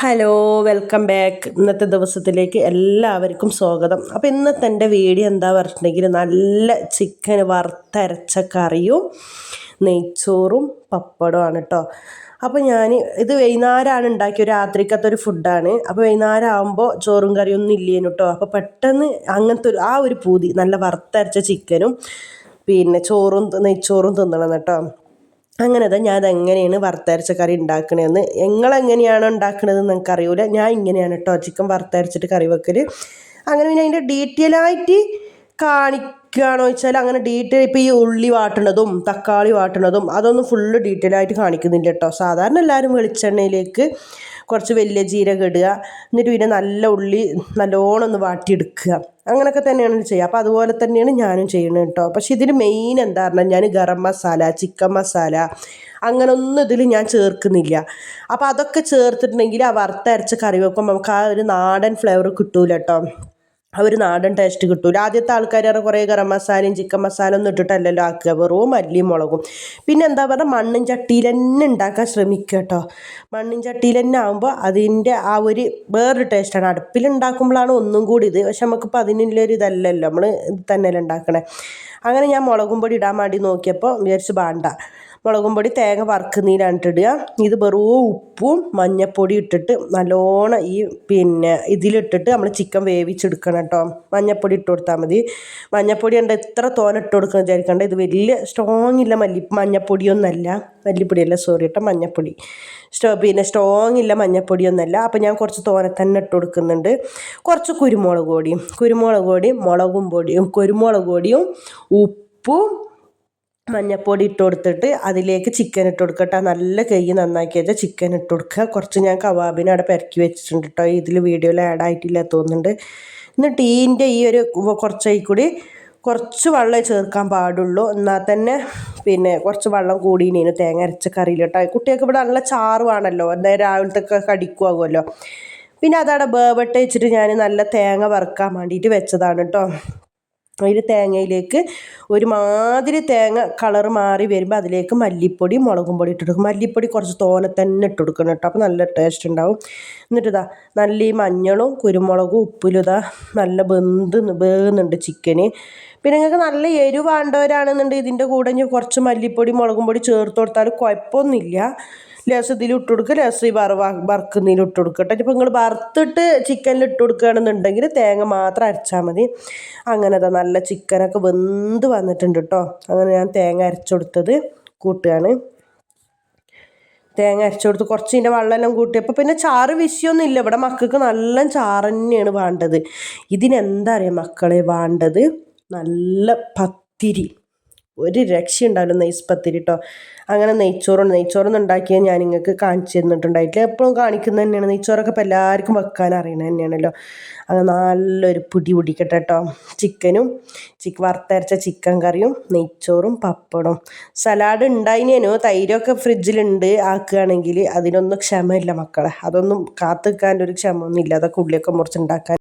Hello, welcome back. ഇന്നത്തെ ദിവസത്തിലേക്ക് എല്ലാവർക്കും സ്വാഗതം. അപ്പോൾ ഇന്നത്തെ എൻ്റെ വീഡിയോ എന്താ പറഞ്ഞിട്ടുണ്ടെങ്കിൽ നല്ല ചിക്കൻ വറുത്തരച്ച കറിയും നെയ്ച്ചോറും പപ്പടമാണ് കേട്ടോ. അപ്പോൾ ഞാൻ ഇത് വൈകുന്നേരമാണ് ഉണ്ടാക്കിയ രാത്രിക്കത്തെ ഒരു ഫുഡാണ്. അപ്പോൾ വൈകുന്നേരം ആകുമ്പോൾ ചോറും കറിയൊന്നും ഇല്ലേനു കേട്ടോ. അപ്പോൾ പെട്ടെന്ന് അങ്ങനത്തെ ഒരു പൂതി നല്ല വറുത്തരച്ച ചിക്കനും പിന്നെ നെയ്ച്ചോറും തിന്നണം കേട്ടോ. അങ്ങനെ ഞാൻ അതെങ്ങനെയാണ് വറുത്തരച്ച കറി ഉണ്ടാക്കണതെന്ന് നിങ്ങളെങ്ങനെയാണോ ഉണ്ടാക്കണതെന്ന് എനിക്കറിയില്ല. ഞാൻ ഇങ്ങനെയാണ് കേട്ടോ ചിക്കൻ വറുത്തരച്ചിട്ട് കറി വെക്കൽ. അങ്ങനെ പിന്നെ അതിൻ്റെ ഡീറ്റെയിൽ ആയിട്ട് കാണിക്കുകയാണോ വെച്ചാൽ അങ്ങനെ ഡീറ്റെയിൽ ഇപ്പോൾ ഈ ഉള്ളി വാട്ടണതും തക്കാളി വാട്ടണതും അതൊന്നും ഫുള്ള് ഡീറ്റെയിൽ ആയിട്ട് കാണിക്കുന്നില്ല കേട്ടോ. സാധാരണ എല്ലാവരും വെളിച്ചെണ്ണയിലേക്ക് കുറച്ച് വലിയ ജീരകം ഇടുക, എന്നിട്ട് പിന്നെ നല്ല ഉള്ളി നല്ലോണം ഒന്ന് വാട്ടിയെടുക്കുക, അങ്ങനെയൊക്കെ തന്നെയാണ് ചെയ്യുക. അപ്പോൾ അതുപോലെ തന്നെയാണ് ഞാനും ചെയ്യുന്നത് കേട്ടോ. പക്ഷേ ഇതിന് മെയിൻ എന്താ പറഞ്ഞാൽ ഞാൻ ഗരം മസാല, ചിക്കൻ മസാല അങ്ങനെ ഒന്നും ഇതിൽ ഞാൻ ചേർക്കുന്നില്ല. അപ്പോൾ അതൊക്കെ ചേർത്തിട്ടുണ്ടെങ്കിൽ ആ വറുത്തരച്ച കറി വെക്കുമ്പോൾ നമുക്ക് ആ ഒരു നാടൻ ഫ്ലേവർ കിട്ടൂല കേട്ടോ. ആ ഒരു നാടൻ ടേസ്റ്റ് കിട്ടൂല. ആദ്യത്തെ ആൾക്കാർ കുറേ ഗരം മസാലയും ചിക്കൻ മസാല ഒന്നും ഇട്ടിട്ടല്ലല്ലോ ആക്കുക, വെറും മല്ലിയും മുളകും. പിന്നെ എന്താ പറയുക, മണ്ണും ചട്ടിയിൽ തന്നെ ഉണ്ടാക്കാൻ ശ്രമിക്കുക കേട്ടോ. മണ്ണും ചട്ടിയിൽ തന്നെ ആകുമ്പോൾ അതിൻ്റെ ആ ഒരു വേറൊരു ടേസ്റ്റാണ്. അടുപ്പിലുണ്ടാക്കുമ്പോഴാണ് ഒന്നും കൂടി ഇത്. പക്ഷെ നമുക്കിപ്പോൾ അതിനുള്ളൊരു ഇതല്ലല്ലോ, നമ്മൾ ഇത് തന്നെയല്ലേ ഉണ്ടാക്കണേ. അങ്ങനെ ഞാൻ മുളകും പൊടി ഇടാൻ വേണ്ടി നോക്കിയപ്പോൾ വിചാരിച്ച് വേണ്ട, മുളകും പൊടി തേങ്ങ വറുക്കുന്നതിലാണ് ഇടുക. ഇത് വെറും ഉപ്പും മഞ്ഞപ്പൊടി ഇട്ടിട്ട് നല്ലോണം ഇതിലിട്ടിട്ട് നമ്മൾ ചിക്കൻ വേവിച്ചെടുക്കണം കേട്ടോ. മഞ്ഞപ്പൊടി ഇട്ട് കൊടുത്താൽ മതി. മഞ്ഞപ്പൊടി ഉണ്ട് എത്ര തോനെ ഇട്ട് കൊടുക്കണം വിചാരിക്കണ്ട. ഇത് വലിയ സ്ട്രോങ് ഇല്ല മഞ്ഞപ്പൊടിയൊന്നല്ല, മല്ലിപ്പൊടിയല്ല, സോറി കേട്ടോ, മഞ്ഞപ്പൊടി സ്ട്രോങ് ഇല്ല മഞ്ഞപ്പൊടിയൊന്നല്ല. അപ്പോൾ ഞാൻ കുറച്ച് തോനെ തന്നെ ഇട്ട് കൊടുക്കുന്നുണ്ട്. കുറച്ച് കുരുമുളക് പൊടിയും കുരുമുളക് പൊടിയും ഉപ്പും മഞ്ഞപ്പൊടി ഇട്ട് കൊടുത്തിട്ട് അതിലേക്ക് ചിക്കൻ ഇട്ട് കൊടുക്കട്ടെ. നല്ല നന്നാക്കി വെച്ചാൽ ചിക്കൻ ഇട്ട് കൊടുക്കുക. കുറച്ച് ഞാൻ കബാബിനെ അവിടെ പെരക്കി വെച്ചിട്ടുണ്ട് കേട്ടോ. ഇതിൽ വീഡിയോയിൽ ആഡ് ആയിട്ടില്ല തോന്നുന്നുണ്ട്. എന്നിട്ട് ഇതിൻ്റെ ഈ ഒരു കുറച്ചായി കൂടി കുറച്ച് വെള്ളം ചേർക്കാൻ പാടുള്ളൂ. എന്നാൽ തന്നെ കുറച്ച് വെള്ളം കൂടിയിനു തേങ്ങ അരച്ച കറിയിൽ കേട്ടോ. കുട്ടികൾക്ക് ഇവിടെ നല്ല ചാറുവാണല്ലോ, എന്തായാലും രാവിലത്തെ കടിക്കുമാകുമല്ലോ. പിന്നെ അതവിടെ ബേവട്ട് വെച്ചിട്ട് ഞാൻ നല്ല തേങ്ങ വറുക്കാൻ വേണ്ടിയിട്ട് വെച്ചതാണ് കേട്ടോ. അതിൽ തേങ്ങയിലേക്ക് ഒരുമാതിരി തേങ്ങ കളർ മാറി വരുമ്പോൾ അതിലേക്ക് മല്ലിപ്പൊടി മുളകും പൊടി ഇട്ട് കൊടുക്കും. മല്ലിപ്പൊടി കുറച്ച് തോനെ തന്നെ ഇട്ട് കൊടുക്കണം കേട്ടോ, അപ്പോൾ നല്ല ടേസ്റ്റ് ഉണ്ടാവും. എന്നിട്ട് നല്ല ഈ മഞ്ഞളും കുരുമുളകും ഉപ്പിലും നല്ല വേകുന്നുണ്ട് ചിക്കന്. പിന്നെ നിങ്ങൾക്ക് നല്ല എരിവ് വേണ്ടവരാണെന്നുണ്ടെങ്കിൽ ഇതിൻ്റെ കൂടെ ഇനി കുറച്ച് മല്ലിപ്പൊടി മുളകും പൊടി ചേർത്ത് കൊടുത്താൽ കുഴപ്പമൊന്നുമില്ല. ലേശം ഇതിൽ ഇട്ട് കൊടുക്കുക, ലേശം ഈ വറുക്കുന്നതിൽ ഇട്ട് കൊടുക്കട്ടെ. ഇപ്പോൾ നിങ്ങൾ വറുത്തിട്ട് ചിക്കനിൽ ഇട്ട് കൊടുക്കുകയാണെന്നുണ്ടെങ്കിൽ തേങ്ങ മാത്രം അരച്ചാൽ മതി. അങ്ങനെ നല്ല ചിക്കനൊക്കെ വെന്ത് വന്നിട്ടുണ്ട് കേട്ടോ. അങ്ങനെ ഞാൻ തേങ്ങ അരച്ചുകൊടുത്തത് കൂട്ടുകയാണ്. തേങ്ങ അരച്ചുകൊടുത്ത് കുറച്ച് ഇതിൻ്റെ വെള്ളമെല്ലാം കൂട്ടിയപ്പോൾ പിന്നെ ചാറ് വിഷയമൊന്നും ഇല്ല. ഇവിടെ മക്കൾക്ക് നല്ല ചാറ് തന്നെയാണ് വേണ്ടത്. ഇതിനെന്താ അറിയാം മക്കളെ വേണ്ടത്, നല്ല പത്തിരി, ഒരു രക്ഷയുണ്ടാവില്ല, നെയ്സ് പത്തിരി കേട്ടോ. അങ്ങനെ നെയ്ച്ചോറൊന്നും ഉണ്ടാക്കിയാൽ ഞാൻ നിങ്ങൾക്ക് കാണിച്ചു തന്നിട്ടുണ്ടായിട്ടില്ല. എപ്പോഴും കാണിക്കുന്നത് തന്നെയാണ്. നെയ്ച്ചോറൊക്കെ ഇപ്പോൾ എല്ലാവർക്കും വെക്കാൻ അറിയണത് തന്നെയാണല്ലോ. അങ്ങനെ നല്ലൊരു പിടിക്കട്ടെ കേട്ടോ. വറുത്തരച്ച ചിക്കൻ കറിയും നെയ്ച്ചോറും പപ്പടവും സലാഡ് ഉണ്ടായിനേനു. തൈരൊക്കെ ഫ്രിഡ്ജിലുണ്ട്, ആക്കുകയാണെങ്കിൽ അതിനൊന്നും ക്ഷമയില്ല മക്കളെ. അതൊന്നും കാത്തു വെക്കാൻ്റെ ഒരു ക്ഷമ ഒന്നും ഇല്ല. അതൊക്കെ ഉള്ളിയൊക്കെ മുറിച്ചുണ്ടാക്കാൻ